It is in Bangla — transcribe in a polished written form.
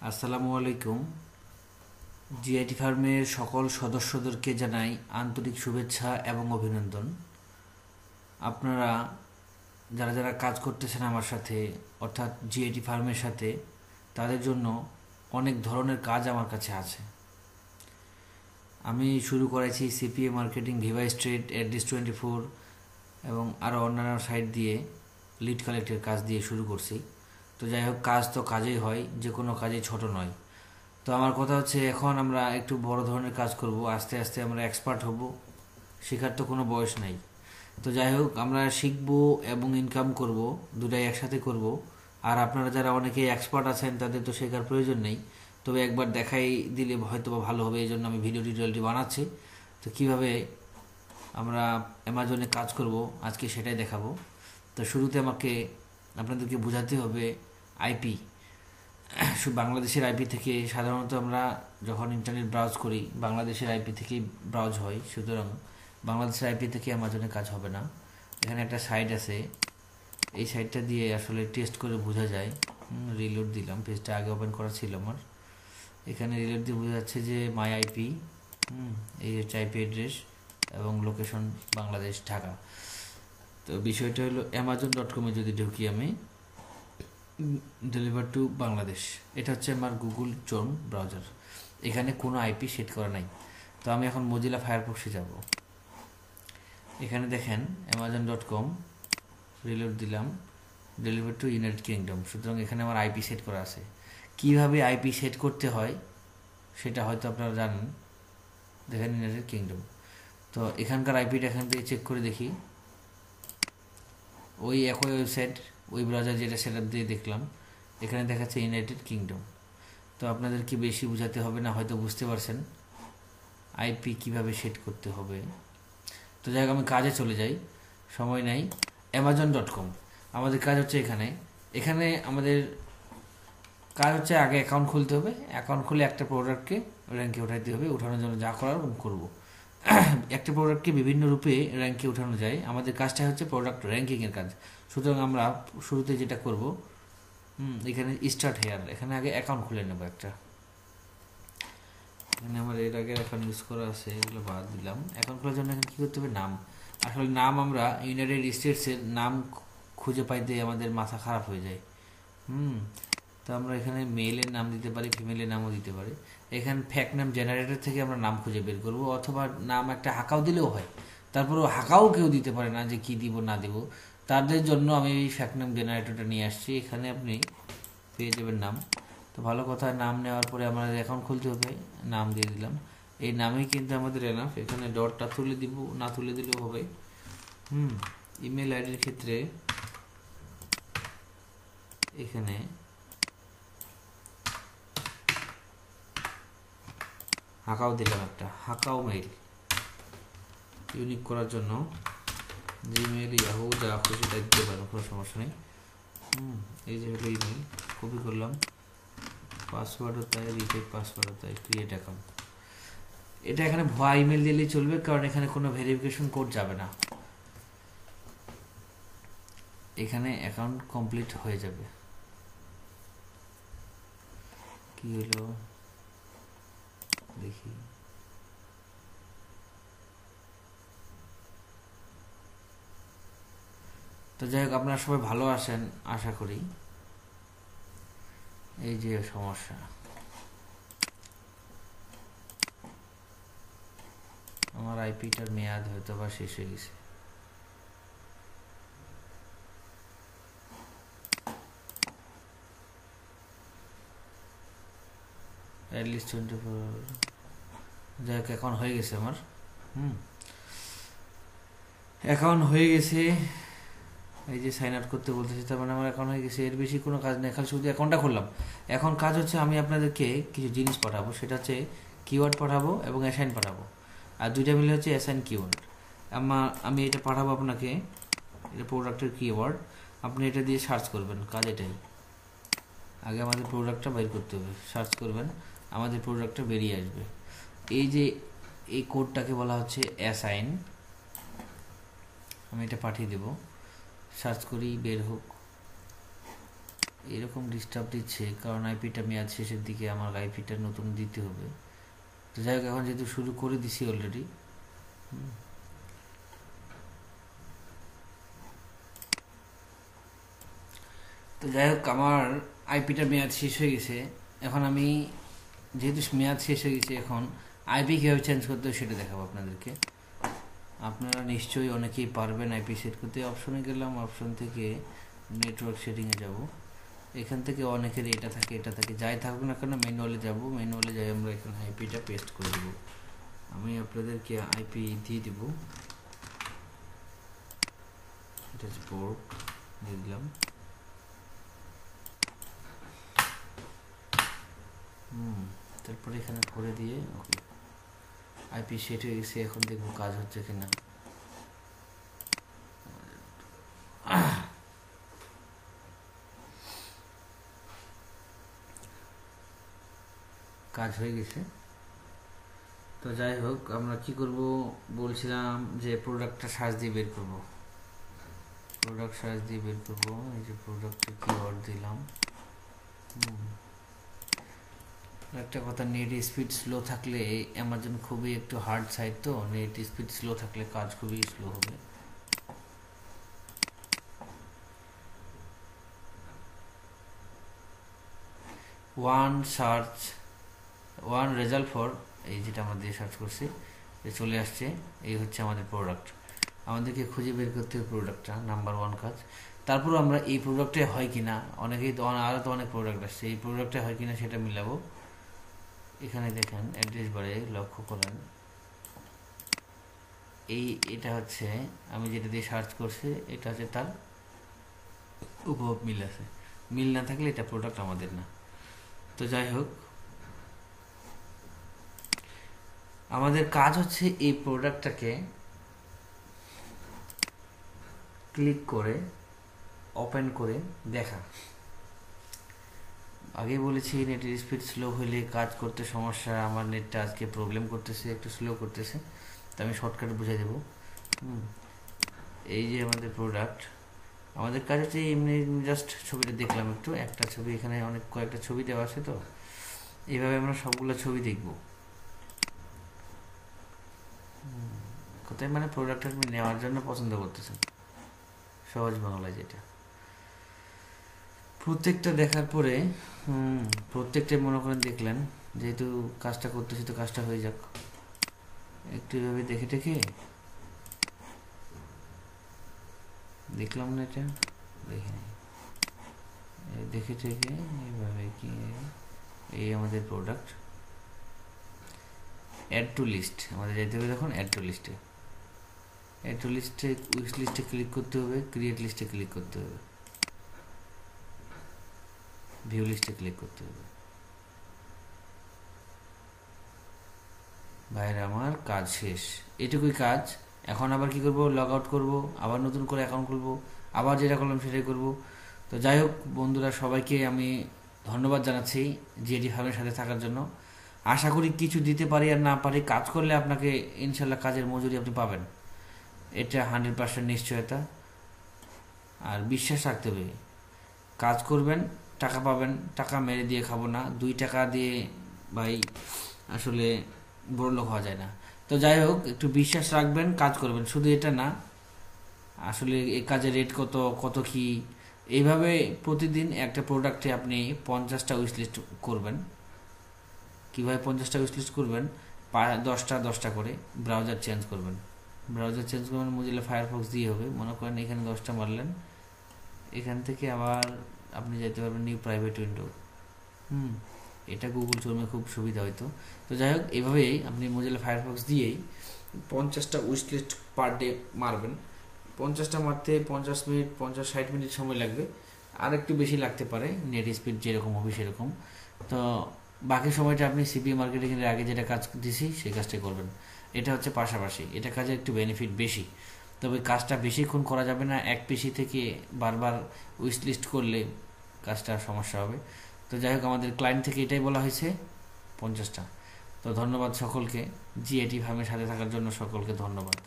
আসসালামু আলাইকুম। জিআইটি ফার্মের সকল সদস্যদেরকে জানাই আন্তরিক শুভেচ্ছা এবং অভিনন্দন। আপনারা যারা যারা কাজ করতেছেন আমার সাথে, অর্থাৎ জিআইটি ফার্মের সাথে, তাদের জন্য অনেক ধরনের কাজ আমার কাছে আছে। আমি শুরু করেছি সিপিএ মার্কেটিং, ভিভা স্ট্রিট, এডিস24 এবং আরও অন্যান্য সাইট দিয়ে লিড কালেক্টের কাজ দিয়ে শুরু করছি। তো যাই হোক, কাজ তো কাজেই হয়, যে কোনো কাজই ছোট নয়। তো আমার কথা হচ্ছে, এখন আমরা একটু বড় ধরনের কাজ করব, আস্তে আস্তে আমরা এক্সপার্ট হব, শেখার তো কোনো বয়স নাই। তো যাই হোক, আমরা শিখব এবং ইনকাম করব, দুটাই একসাথে করব। আর আপনারা যারা অনেকে এক্সপার্ট আছেন, তাদের তো শেখার প্রয়োজন নেই, তবে একবার দেখাই দিলে হয়তো বা ভালো হবে, এই জন্য আমি ভিডিও টিউটোরিয়ালটি বানাচ্ছি। তো কিভাবে আমরা অ্যামাজনে কাজ করব আজকে সেটাই দেখাবো। তো শুরুতে আমাকে আপনাদেরকে বোঝাতে হবে আইপি। বাংলাদেশের আইপি থেকে সাধারণত আমরা যখন ইন্টারনেট ব্রাউজ করি, বাংলাদেশের আইপি থেকেই ব্রাউজ হয়, সুতরাং বাংলাদেশের আইপি থেকে অ্যামাজনে কাজ হবে না। এখানে একটা সাইট আছে, এই সাইটটা দিয়ে আসলে টেস্ট করে বোঝা যায়। রিলোড দিলাম, পেজটা আগে ওপেন করা ছিল আমার। এখানে রিলোড দিয়ে বোঝা যাচ্ছে যে মাই আইপি, এই হচ্ছে আইপি অ্যাড্রেস এবং লোকেশন বাংলাদেশ, ঢাকা। তো বিষয়টা হলো amazon.com-এ যদি ঢুকি আমি, ডেলিভার টু বাংলাদেশ, এটা হচ্ছে আমার গুগল ক্রোম ব্রাউজার। এখানে কোনো আইপি সেট করা নাই। তো আমি এখন মজিলা ফায়ারফক্সে যাব। এখানে দেখেন amazon.com, রিলোড দিলাম, ডেলিভার টু ইউনাইটেড কিংডম, সুতরাং এখানে আমার আইপি সেট করা আছে। কিভাবে আইপি সেট করতে হয় সেটা হয়তো আপনারা জানেন। দেখেন ইউনাইটেড কিংডম, তো এখানকার আইপিটা এখান থেকে চেক করে দেখি। ওই একই ওয়েবসাইট, ওই ব্রাউজার যেটা সেট আপ দিয়ে দেখলাম, এখানে দেখাচ্ছে ইউনাইটেড কিংডম। তো আপনাদেরকে বেশি বোঝাতে হবে না, হয়তো বুঝতে পারছেন আইপি কিভাবে সেট করতে হবে। তো যাই হোক, আমি কাজে চলে যাই, সময় নাই। amazon.com, আমাদের কাজ হচ্ছে এখানে এখানে আমাদের কাজ হচ্ছে আগে অ্যাকাউন্ট খুলতে হবে। অ্যাকাউন্ট খুলে একটা প্রোডাক্টকে র্যাঙ্কে উঠাইতে হবে, উঠানোর জন্য যা করার করবো। একটা প্রোডাক্টকে বিভিন্ন রূপে র্যাঙ্কে উঠানো যায়, আমাদের কাজটা হচ্ছে প্রোডাক্ট র্যাঙ্কিংয়ের কাজ। সুতরাং আমরা শুরুতে যেটা করব, এখানে স্টার্ট হেয়ার, এখানে আগে অ্যাকাউন্ট খুলে নেব একটা। এখানে আমার এর আগে অ্যাকাউন্ট ইউজ করা আছে, এগুলো বাদ দিলাম। অ্যাকাউন্ট খোলার জন্য এখানে কী করতে হবে, নাম। আসলে নাম আমরা ইউনাইটেড স্টেটসের নাম খুঁজে পাইতে আমাদের মাথা খারাপ হয়ে যায়। তো আমরা এখানে মেলের নাম দিতে পারি, ফিমেলের নামও দিতে পারি। এখানে ফ্যাক্ট নাম জেনারেটর থেকে আমরা নাম খুঁজে বের করব, অথবা নাম একটা হাঁকাও দিলেও হয়। তারপরেও হাঁকাও কেউ দিতে পারে না যে কি দিব না দিব, তাদের জন্য আমি এই ফ্যাক্ট নাম জেনারেটরটা নিয়ে আসছি। এখানে আপনি পেয়ে যাবেন নাম। তো ভালো কথা, নাম নেওয়ার পরে আমাদের অ্যাকাউন্ট খুলতে হবে, নাম দিয়ে দিলাম। এই নামেই কিন্তু আমাদের এনাফ। এখানে ডটটা তুলে দিব, না তুলে দিলেও হবে। ইমেল আইডির ক্ষেত্রে এখানে হাঁকাও দিলাম, একটা হাঁকাও মেইল ইউনিক করার জন্য। জিমেল, ইয়াহু, যা খুশি তাই দিতে পারো, কোনো সমস্যা নেই। এই যে হলো ইমেল, কপি করলাম। পাসওয়ার্ডও তাই, রিটেক পাসওয়ার্ডও তাই, ক্রিয়েট অ্যাকাউন্ট। এটা এখানে ভুয়া ইমেল দিলেই চলবে, কারণ এখানে কোনো ভেরিফিকেশন কোড যাবে না। এখানে অ্যাকাউন্ট কমপ্লিট হয়ে যাবে। কি হলো দেখি, তো যাই হোক, আপনারা সবাই ভালো আছেন আশা করি। এই যে সমস্যা, আমার আইপিটার মেয়াদ হয়তো বা শেষ হয়ে গেছে। অ্যাটলিস্ট 24, যাই হোক, অ্যাকাউন্ট হয়ে গেছে আমার। অ্যাকাউন্ট হয়ে গেছে। এই যে সাইন আউট করতে বলতেছি, তার মানে আমার অ্যাকাউন্ট হয়ে গেছে। এর বেশি কোনো কাজ নেই, খালি শুধু অ্যাকাউন্টটা খুললাম। এখন কাজ হচ্ছে আমি আপনাদেরকে কিছু জিনিস পাঠাবো, সেটা হচ্ছে কিওয়ার্ড পাঠাবো এবং অ্যাসাইন পাঠাবো। আর দুইটা মিলে হচ্ছে অ্যাসাইন কিওয়ার্ড। আমি এটা পাঠাবো আপনাকে, এটা প্রোডাক্টের কিওয়ার্ড। আপনি এটা দিয়ে সার্চ করবেন, কাজ এটাই। আগে আমাদের প্রোডাক্টটা বের করতে হবে, সার্চ করবেন, আমাদের প্রোডাক্টটা বেরিয়ে আসবে। এই যে এই কোডটাকে বলা হচ্ছে অ্যাসাইন। আমি এটা পাঠিয়ে দেব, সার্চ করি, বের হোক। এরকম ডিস্টার্ব দিচ্ছে, কারণ আইপিটা মেয়াদ শেষের দিকে আমার আইপিটা নতুন দিতে হবে। তো যাই হোক, এখন যেহেতু শুরু করে দিছি অলরেডি, তো যাই হোক আমার আইপিটা মেয়াদ শেষ হয়ে গেছে। এখন আমি যেহেতু মেয়াদ শেষ হয়ে গেছে, এখন আইপি কীভাবে চেঞ্জ করতে হবে সেটা দেখাবো আপনাদেরকে। আপনারা নিশ্চয়ই অনেকেই পারবেন আইপি সেট করতে। অপশনে গেলাম, অপশন থেকে নেটওয়ার্ক সেটিংয়ে যাব। এখান থেকে অনেকের এটা থাকে, যাই থাকুক না কেন ম্যানুয়ালে যাব। ম্যানুয়ালে যাই আমরা এখানে আইপিটা পেস্ট করে দেবো। আমি আপনাদেরকে আইপি দিয়ে দেব, এটা হচ্ছে পোর্ট দিয়ে দিলাম। তারপরে এখানে করে দিয়ে ওকে, আইপি সেট হয়ে গেছে। এখন দেখবো কাজ হচ্ছে কিনা। কাজ হয়ে গেছে। তো যাই হোক, আমরা কি করব বলছিলাম যে প্রোডাক্টটা সার্চ দিয়ে বের করব। প্রোডাক্ট সার্চ দিয়ে বের করব। এই যে প্রোডাক্টে কিওয়ার্ড দিলাম। একটা কথা, নেট স্পিড স্লো থাকলে অ্যামাজন খুবই একটু হার্ড সাইট, তো নেট স্পিড স্লো থাকলে কাজ খুবই স্লো হবে। ওয়ান রেজাল্ট ফর, এই যেটা আমরা দিয়ে সার্চ করছি চলে আসছে। এই হচ্ছে আমাদের প্রোডাক্ট। আমাদেরকে খুঁজে বের করতে হবে প্রোডাক্টটা, নাম্বার 1 কাজ। তারপর আমরা এই প্রোডাক্টে হয় কিনা, অনেকেই তো আরও তো অনেক প্রোডাক্ট আসছে, এই প্রোডাক্টে হয় কিনা সেটা মিলাবো। এখানে দেখেন অ্যাড্রেস বারে লক্ষ্য করেন, এটা হচ্ছে আমি যেটা দিয়ে সার্চ করছি, এটা হচ্ছে তার উপভোগ মিল আছে। মিল না থাকলে এটা প্রোডাক্ট আমাদের না। তো যাই হোক, আমাদের কাজ হচ্ছে এই প্রোডাক্টটাকে ক্লিক করে ওপেন করে দেখা। আগে বলেছি নেটের স্পিড স্লো হলে কাজ করতে সমস্যা। আমার নেটটা আজকে প্রবলেম করতেছে, একটু স্লো করতেছে, তো আমি শর্টকাট বুঝিয়ে দেবো। এই যে আমাদের প্রোডাক্ট, আমাদের কাজ হচ্ছে এমনি জাস্ট ছবিটা দেখলাম একটু, একটা ছবি, এখানে অনেক কয়েকটা ছবি দেওয়া আছে, তো এইভাবে আমরা সবগুলো ছবি দেখব। কোথায় মানে প্রোডাক্টটা আপনি নেওয়ার জন্য পছন্দ করতেছেন, সহজ বাংলায় যেটা। প্রত্যেকটা দেখার পরে প্রত্যেকটাই মনে করেন দেখলেন, যেহেতু কাজটা করতেছি তো কাজটা হয়ে যাক। একটু এভাবে দেখে দেখলাম না, এটা দেখে এইভাবে কি, এই আমাদের প্রোডাক্ট। অ্যাড টু লিস্ট আমাদের যেতে হবে। দেখুন অ্যাড টু লিস্টে উইশ লিস্টে ক্লিক করতে হবে, ক্রিয়েট লিস্টে ক্লিক করতে হবে, ভিউ লিস্টে ক্লিক করতে হবে। ভাইরা আমার কাজ শেষ, এটুকুই কাজ। এখন আবার কি করব, লগ আউট করবো, আবার নতুন করে অ্যাকাউন্ট খুলবো, আবার যেটা করলাম সেটাই করব। তো যাই হোক বন্ধুরা, সবাইকে আমি ধন্যবাদ জানাচ্ছি জিএডি ফার্মের সাথে থাকার জন্য। আশা করি কিছু দিতে পারি আর না পারি, কাজ করলে আপনাকে ইনশাল্লাহ কাজের মজুরি আপনি পাবেন, এটা 100% নিশ্চয়তা। আর বিশ্বাস রাখতে হবে, কাজ করবেন টাকা পাবেন, টাকা মেরে দিয়ে খাবো না। 2 টাকা দিয়ে ভাই আসলে বড়লোক হওয়া যায় না। তো যাই হোক, একটু বিশ্বাস রাখবেন, কাজ করবেন, শুধু এটা না, আসলে এই কাজের রেট কত কি, এইভাবে প্রতিদিন একটা প্রোডাক্টে আপনি 50টা উইশলিস্ট করবেন। কীভাবে 50টা উইশলিস্ট করবেন, 10টা করে ব্রাউজার চেঞ্জ করবেন। মোজিলা ফায়ারফক্স দিয়ে হবে। মনে করেন এখানে 10টা মারলেন, এখান থেকে আবার আপনি যেতে পারবেন নিউ প্রাইভেট উইন্ডো। এটা গুগল ক্রোমে খুব সুবিধা হয়তো। তো যাই হোক, এভাবেই আপনি মোজিলা ফায়ারফক্স দিয়েই 50টা উইশলিস্ট পার ডে মারবেন। 50টা মারতে 50 মিনিট 50-60 মিনিট সময় লাগবে, আর একটু বেশি লাগতে পারে, নেট স্পিড যেরকম হবে সেরকম। তো বাকি সময়টা আপনি সিপিএ মার্কেটিংয়ের আগে যেটা কাজ দিছি সেই কাজটাই করবেন। এটা হচ্ছে পাশাপাশি, এটা কাজে একটু বেনিফিট বেশি, তবে কাজটা বেশিক্ষণ করা যাবে না। এক পিসি থেকে বারবার উইশ লিস্ট করলে কাজটা সমস্যা হবে। তো যাই হোক, আমাদের ক্লায়েন্ট থেকে এটাই বলা হয়েছে 50টা। তো ধন্যবাদ সকলকে, জিএটি ফার্মের সাথে থাকার জন্য সকলকে ধন্যবাদ।